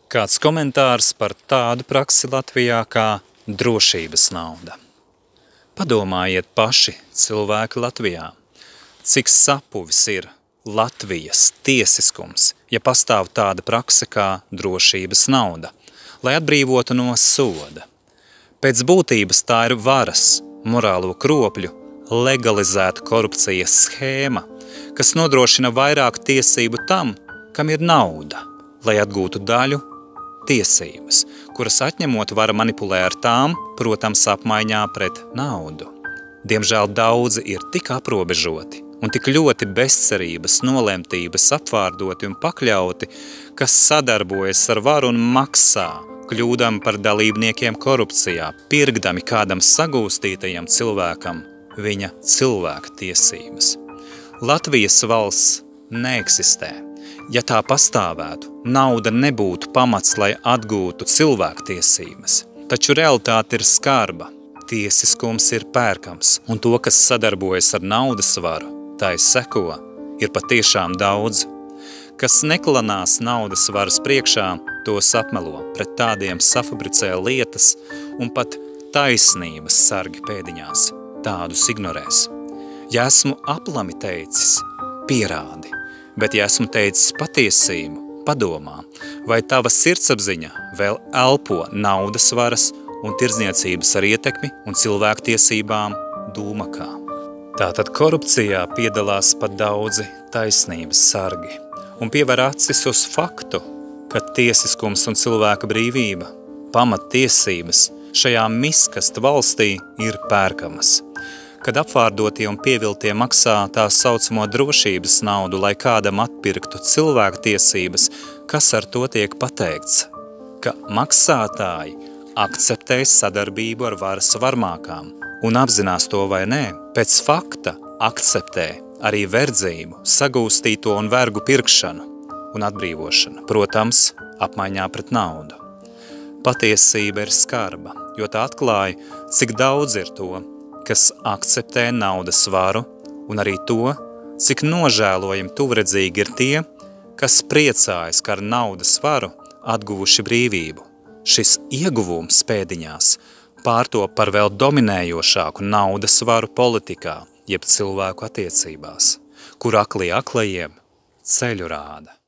Kāds komentārs par tādu praksi Latvijā kā drošības nauda. Padomājiet paši, cilvēki Latvijā, cik sapuvis ir Latvijas tiesiskums, ja pastāv tāda prakse kā drošības nauda, lai atbrīvotu no soda. Pēc būtības tā ir varas, morālo kropļu, legalizēta korupcijas schēma, kas nodrošina vairāk tiesību tam, kam ir nauda, lai atgūtu daļu tiesības, kuras atņemot vara manipulē ar tām, protams, apmaiņā pret naudu. Diemžēl daudzi ir tik aprobežoti un tik ļoti bezcerības, nolemtības apvārdoti un pakļauti, kas sadarbojas ar varu un maksā, kļūdami par dalībniekiem korupcijā, pirkdami kādam sagūstītajam cilvēkam viņa cilvēka tiesības. Latvijas valsts neeksistē. Ja tā pastāvētu, nauda nebūtu pamats, lai atgūtu cilvēktiesības. Taču realitāte ir skarba, tiesiskums ir pērkams, un to, kas sadarbojas ar naudas varu, tai seko, ir patiešām daudz. Kas neklanās naudas varas priekšā, tos apmelo, pret tādiem safabricē lietas un pat taisnības sargi pēdiņās, tādus ignorēs. Ja esmu aplami teicis, pierādi. Bet, ja esmu teicis patiesību, padomā, vai tava sirdsapziņa vēl elpo naudas varas un tirdzniecības ar ietekmi un cilvēktiesībām dūmakā. Tātad korupcijā piedalās pat daudzi taisnības sargi un piever acis uz faktu, ka tiesiskums un cilvēka brīvība, pamattiesības šajā miskastu valstī ir pērkamas. Kad apvārdotie un pieviltie maksā tā saucamo drošības naudu, lai kādam atpirktu cilvēktiesības, kas ar to tiek pateikts? Ka maksātāji akceptēs sadarbību ar varas varmākām un apzinās to vai nē, pēc fakta akceptē arī verdzību, sagūstīto un vergu pirkšanu un atbrīvošanu, protams, apmaiņā pret naudu. Patiesība ir skarba, jo tā atklāja, cik daudz ir to, kas akceptē naudas varu, un arī to, cik nožēlojami tuvredzīgi ir tie, kas priecājas, ka ar naudas varu atguvuši brīvību. Šis ieguvums pēdiņās pārtop par vēl dominējošāku naudas varu politikā, jeb cilvēku attiecībās, kur aklie aklajiem ceļu rāda.